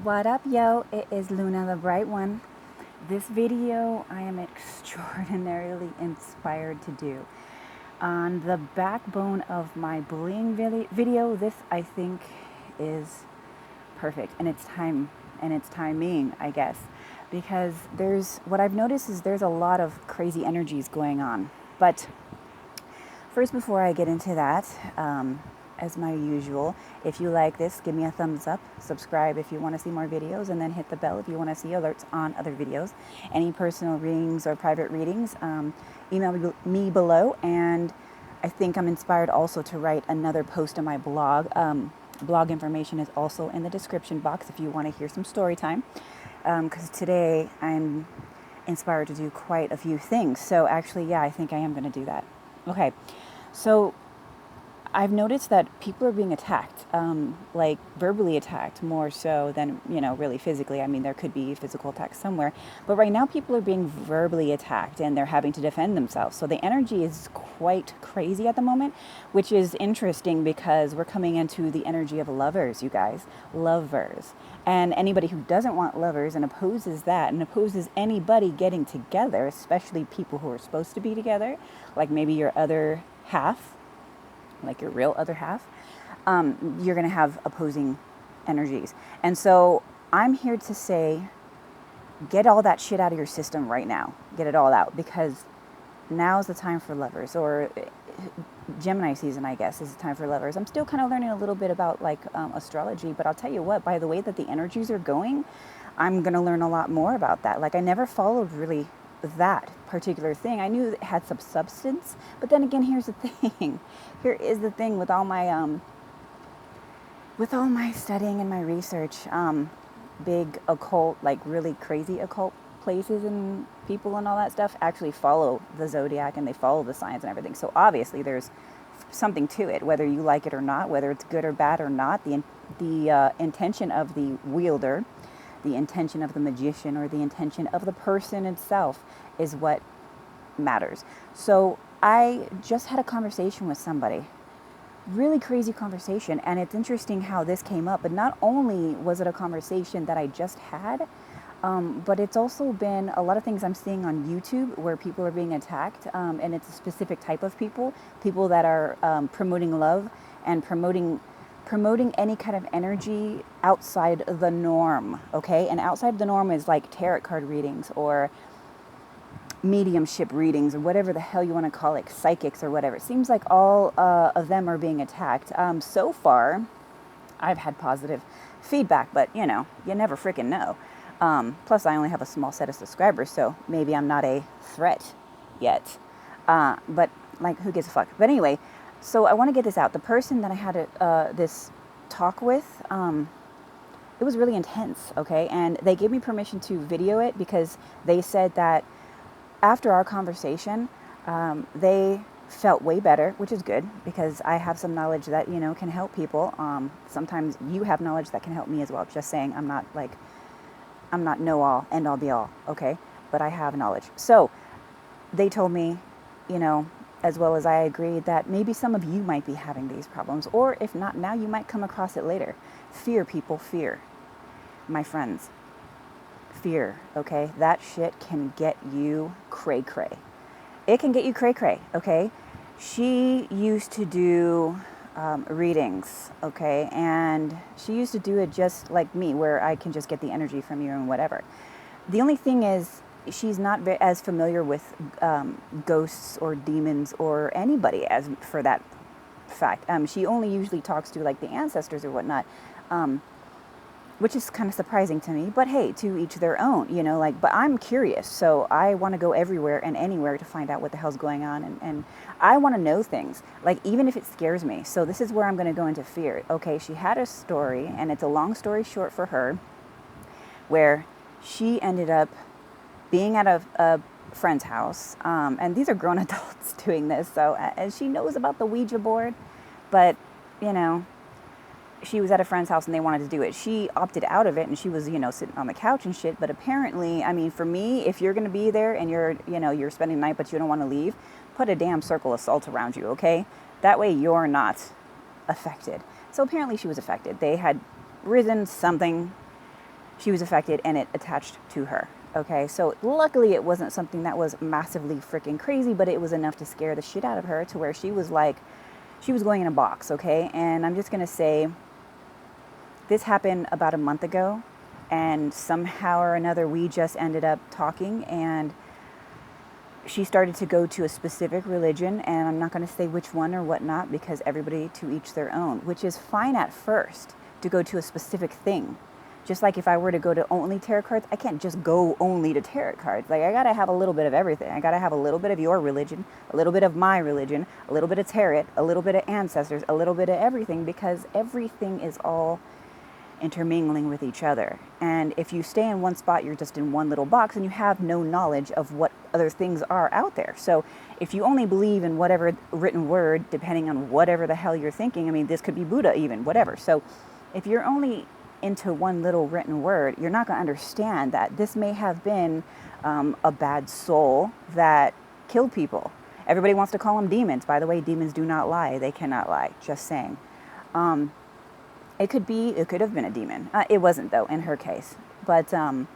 What up, yo? It is Luna the Bright One. This video I am extraordinarily inspired to do. On the backbone of my bullying video, this I think is perfect, and it's timing, I guess, because what I've noticed is there's a lot of crazy energies going on. But first, before I get into that, as my usual, if you like this, give me a thumbs up, subscribe if you want to see more videos, and then hit the bell if you want to see alerts on other videos. Any personal readings or private readings, email me below. And I think I'm inspired also to write another post on my blog. Blog information is also in the description box if you want to hear some story time, because today I'm inspired to do quite a few things. So actually, yeah, I think I am going to do that. Okay, so I've noticed that people are being attacked, like verbally attacked more so than, really physically. I mean, there could be physical attacks somewhere, but right now people are being verbally attacked and they're having to defend themselves. So the energy is quite crazy at the moment, which is interesting because we're coming into the energy of lovers, you guys, lovers. And anybody who doesn't want lovers and opposes that and opposes anybody getting together, especially people who are supposed to be together, like maybe your other half, like your real other half, you're going to have opposing energies. And so I'm here to say, get all that shit out of your system right now. Get it all out, because now's the time for lovers, or Gemini season, I guess, is the time for lovers. I'm still kind of learning a little bit about astrology, but I'll tell you what, by the way that the energies are going, I'm going to learn a lot more about that. Like, I never followed really that particular thing. I knew it had some substance, but then again, here's the thing. Here is the thing with all my studying and my research, big occult, like really crazy occult places and people and all that stuff actually follow the zodiac and they follow the signs and everything. So obviously there's something to it, whether you like it or not, whether it's good or bad or not. The intention of the wielder, the intention of the magician, or the intention of the person itself is what matters. So I just had a conversation with somebody, really crazy conversation, and it's interesting how this came up. But not only was it a conversation that I just had, but it's also been a lot of things I'm seeing on YouTube where people are being attacked, and it's a specific type of people that are promoting love and promoting any kind of energy outside the norm, okay? And outside the norm is like tarot card readings or mediumship readings or whatever the hell you want to call it, psychics or whatever. It seems like all of them are being attacked. So far, I've had positive feedback, but you never freaking know. Plus, I only have a small set of subscribers, so maybe I'm not a threat yet. But like, who gives a fuck? But anyway, so I want to get this out. The person that I had this talk with, it was really intense, okay? And they gave me permission to video it because they said that after our conversation, they felt way better, which is good because I have some knowledge that, can help people. Sometimes you have knowledge that can help me as well. Just saying, I'm not know-all, end-all, be-all, okay? But I have knowledge. So they told me, as well as I agreed, that maybe some of you might be having these problems, or if not now, you might come across it later. Fear, people, fear. My friends, fear, okay? That shit can get you cray-cray. It can get you cray-cray, okay? She used to do readings, okay? And she used to do it just like me, where I can just get the energy from you and whatever. The only thing is, she's not as familiar with ghosts or demons or anybody as for that fact. She only usually talks to like the ancestors or whatnot, which is kind of surprising to me. But hey, to each their own, but I'm curious. So I want to go everywhere and anywhere to find out what the hell's going on. And I want to know things, like even if it scares me. So this is where I'm going to go into fear. Okay, she had a story, and it's a long story short for her, where she ended up being at a friend's house, and these are grown adults doing this, so and she knows about the Ouija board, but she was at a friend's house and they wanted to do it. She opted out of it, and she was sitting on the couch and shit. But apparently, I mean, for me, if you're gonna be there and you're spending the night but you don't want to leave, put a damn circle of salt around you, okay? That way you're not affected. So apparently she was affected. They had risen something she was affected and it attached to her. Okay, so luckily it wasn't something that was massively freaking crazy, but it was enough to scare the shit out of her to where she was like, she was going in a box, okay? And I'm just going to say, this happened about a month ago, and somehow or another we just ended up talking, and she started to go to a specific religion, and I'm not going to say which one or whatnot because everybody to each their own, which is fine at first to go to a specific thing. Just like if I were to go to only tarot cards, I can't just go only to tarot cards. Like, I got to have a little bit of everything. I got to have a little bit of your religion, a little bit of my religion, a little bit of tarot, a little bit of ancestors, a little bit of everything, because everything is all intermingling with each other. And if you stay in one spot, you're just in one little box and you have no knowledge of what other things are out there. So if you only believe in whatever written word, depending on whatever the hell you're thinking, I mean, this could be Buddha even, whatever. So if you're only into one little written word, you're not going to understand that this may have been a bad soul that killed people. Everybody wants to call them demons. By the way, demons do not lie. They cannot lie. Just saying. It could have been a demon. It wasn't, though, in her case. But the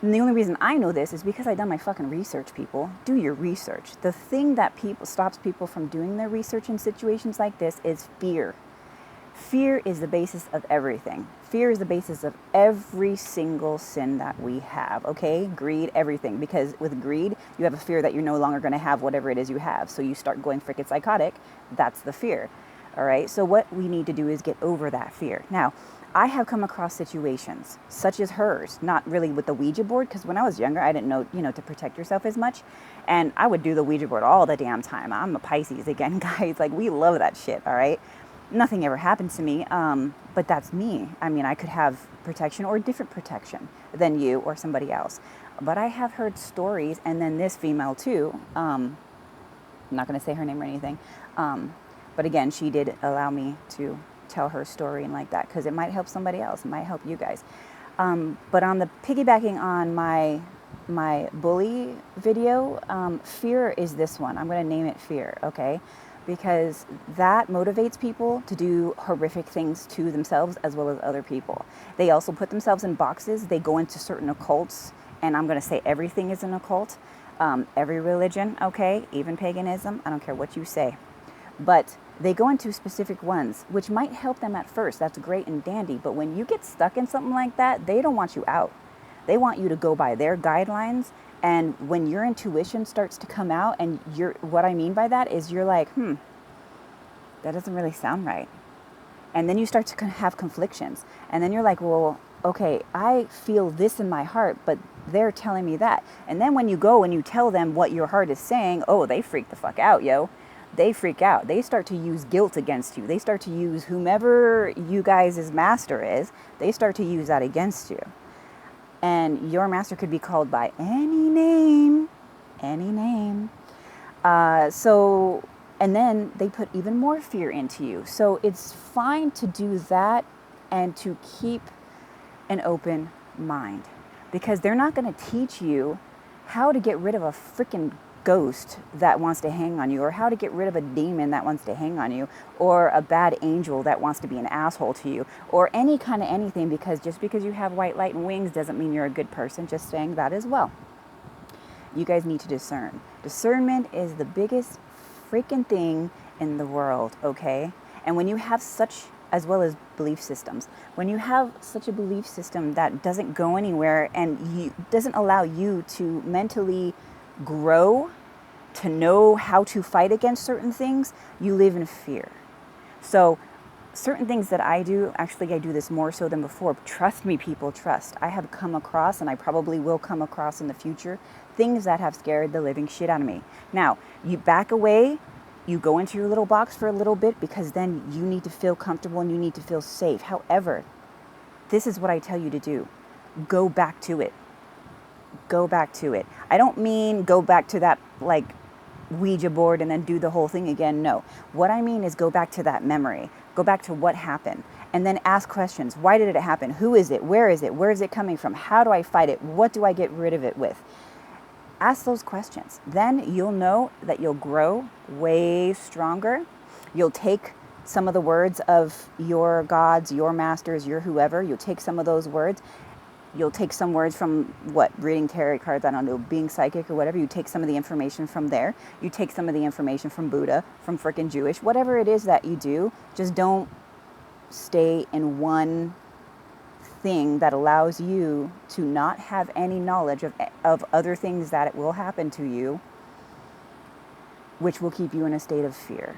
only reason I know this is because I've done my fucking research, people. Do your research. The thing that stops people from doing their research in situations like this is fear. Fear is the basis of everything. Fear is the basis of every single sin that we have, okay? Greed, everything. Because with greed, you have a fear that you're no longer going to have whatever it is you have. So you start going freaking psychotic. That's the fear, all right? So what we need to do is get over that fear. Now, I have come across situations such as hers, not really with the Ouija board, because when I was younger, I didn't know, to protect yourself as much. And I would do the Ouija board all the damn time. I'm a Pisces again, guys. Like, we love that shit, all right? Nothing ever happens to me, but that's me. I mean, I could have protection or different protection than you or somebody else. But I have heard stories, and then this female too, I'm not going to say her name or anything, but again, she did allow me to tell her story and like that, because it might help somebody else. It might help you guys. But on the piggybacking on my bully video, fear is this one. I'm going to name it fear, okay? Because that motivates people to do horrific things to themselves as well as other people. They also put themselves in boxes. They go into certain occults, and I'm going to say everything is an occult. Every religion, okay, even paganism, I don't care what you say. But they go into specific ones, which might help them at first. That's great and dandy. But when you get stuck in something like that, they don't want you out. They want you to go by their guidelines. And when your intuition starts to come out, and what I mean by that is you're like, that doesn't really sound right. And then you start to have conflictions. And then you're like, well, okay, I feel this in my heart, but they're telling me that. And then when you go and you tell them what your heart is saying, oh, they freak the fuck out, yo. They freak out. They start to use guilt against you. They start to use whomever you guys' master is, they start to use that against you. And your master could be called by any name. And then they put even more fear into you. So it's fine to do that and to keep an open mind, because they're not going to teach you how to get rid of a freaking ghost that wants to hang on you, or how to get rid of a demon that wants to hang on you, or a bad angel that wants to be an asshole to you, or any kind of anything, because just because you have white light and wings doesn't mean you're a good person. Just saying that as well. You guys need to discern. Discernment is the biggest freaking thing in the world, okay? And when you have such, as well as belief systems, when you have such a belief system that doesn't go anywhere and doesn't allow you to mentally grow, to know how to fight against certain things, you live in fear. So certain things that I do, actually I do this more so than before. Trust me, people, trust. I have come across, and I probably will come across in the future, things that have scared the living shit out of me. Now, you back away, you go into your little box for a little bit, because then you need to feel comfortable and you need to feel safe. However, this is what I tell you to do. Go back to it. Go back to it. I don't mean go back to that like Ouija board and then do the whole thing again. No. What I mean is go back to that memory. Go back to what happened. And then ask questions. Why did it happen? Who is it? Where is it? Where is it coming from? How do I fight it? What do I get rid of it with? Ask those questions. Then you'll know that you'll grow way stronger. You'll take some of the words of your gods, your masters, your whoever. You'll take some of those words You'll take some words from what, reading tarot cards, I don't know, being psychic or whatever. You take some of the information from there. You take some of the information from Buddha, from frickin' Jewish, whatever it is that you do. Just don't stay in one thing that allows you to not have any knowledge of other things that will happen to you, which will keep you in a state of fear.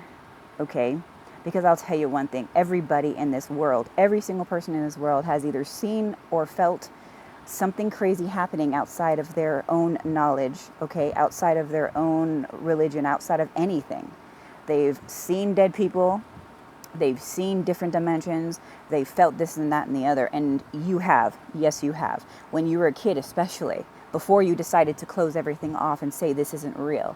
Okay? Because I'll tell you one thing, everybody in this world, every single person in this world has either seen or felt something crazy happening outside of their own knowledge, okay, outside of their own religion, outside of anything. They've seen dead people, they've seen different dimensions, they've felt this and that and the other, and you have, yes you have. When you were a kid especially, before you decided to close everything off and say this isn't real.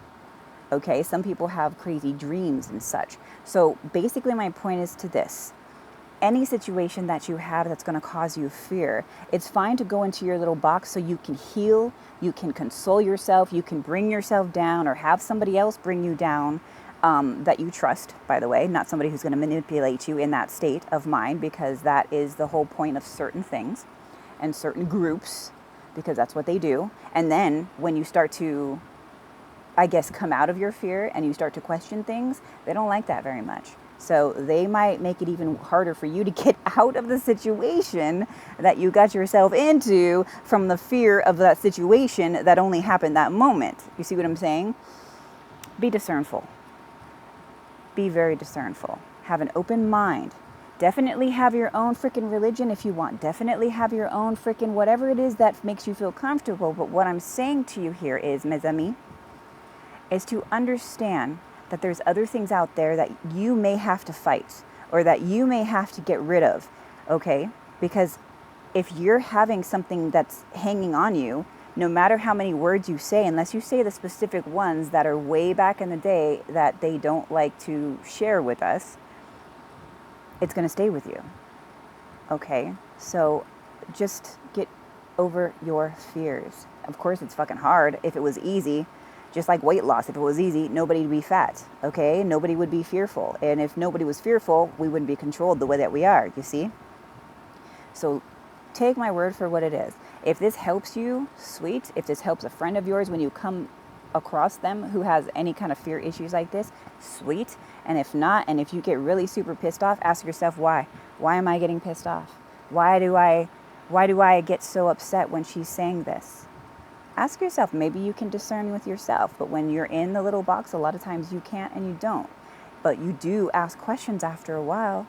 Okay, some people have crazy dreams and such. So basically my point is to this. Any situation that you have that's going to cause you fear, it's fine to go into your little box so you can heal, you can console yourself, you can bring yourself down or have somebody else bring you down that you trust, by the way, not somebody who's going to manipulate you in that state of mind, because that is the whole point of certain things and certain groups, because that's what they do. And then when you start to, I guess, come out of your fear and you start to question things, they don't like that very much. So they might make it even harder for you to get out of the situation that you got yourself into from the fear of that situation that only happened that moment. You see what I'm saying? Be discernful. Be very discernful. Have an open mind. Definitely have your own freaking religion if you want. Definitely have your own freaking whatever it is that makes you feel comfortable. But what I'm saying to you here is, mes amis, is to understand that there's other things out there that you may have to fight or that you may have to get rid of, okay? Because if you're having something that's hanging on you, no matter how many words you say, unless you say the specific ones that are way back in the day that they don't like to share with us, it's going to stay with you, okay? So just get over your fears. Of course, it's fucking hard. If it was easy, just like weight loss, if it was easy, nobody would be fat, okay? Nobody would be fearful. And if nobody was fearful, we wouldn't be controlled the way that we are, you see? So take my word for what it is. If this helps you, sweet. If this helps a friend of yours when you come across them who has any kind of fear issues like this, sweet. And if not, and if you get really super pissed off, ask yourself why. Why am I getting pissed off? Why do I get so upset when she's saying this? Ask yourself, maybe you can discern with yourself, but when you're in the little box, a lot of times you can't and you don't. But you do ask questions after a while.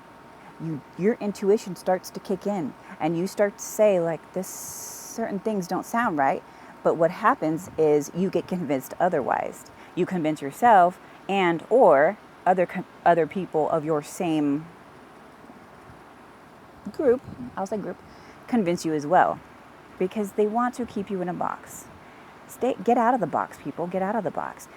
Your intuition starts to kick in and you start to say, like, this certain things don't sound right. But what happens is you get convinced otherwise. You convince yourself and or other people of your same group, I'll say group, convince you as well, because they want to keep you in a box. Get out of the box, people. Get out of the box.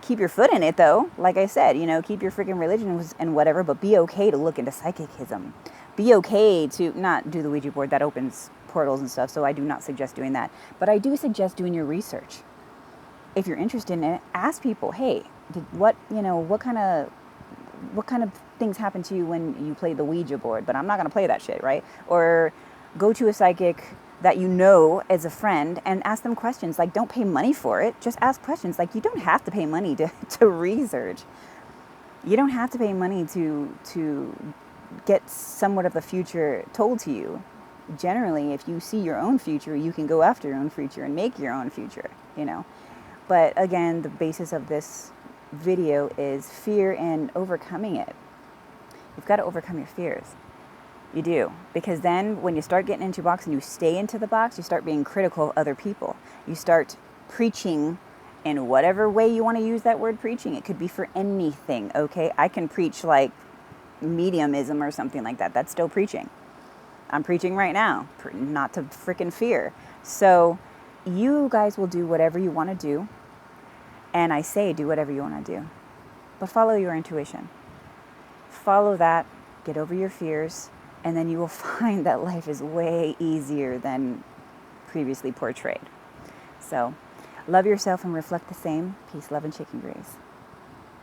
Keep your foot in it, though. Like I said, keep your freaking religion and whatever, but be okay to look into psychicism. Be okay to not do the Ouija board. That opens portals and stuff, so I do not suggest doing that. But I do suggest doing your research. If you're interested in it, ask people, hey, what kind of things happen to you when you play the Ouija board? But I'm not going to play that shit, right? Or go to a psychic that you know as a friend and ask them questions. Like, don't pay money for it. Just ask questions. Like, you don't have to pay money to research. You don't have to pay money to get somewhat of the future told to you. Generally, if you see your own future, you can go after your own future and make your own future, But again, the basis of this video is fear and overcoming it. You've got to overcome your fears. You do. Because then when you start getting into your box and you stay into the box, you start being critical of other people. You start preaching in whatever way you want to use that word preaching. It could be for anything, okay? I can preach like mediumism or something like that. That's still preaching. I'm preaching right now, not to freaking fear. So you guys will do whatever you want to do. And I say do whatever you want to do. But follow your intuition. Follow that. Get over your fears. And then you will find that life is way easier than previously portrayed. So, love yourself and reflect the same. Peace, love, and chicken grace.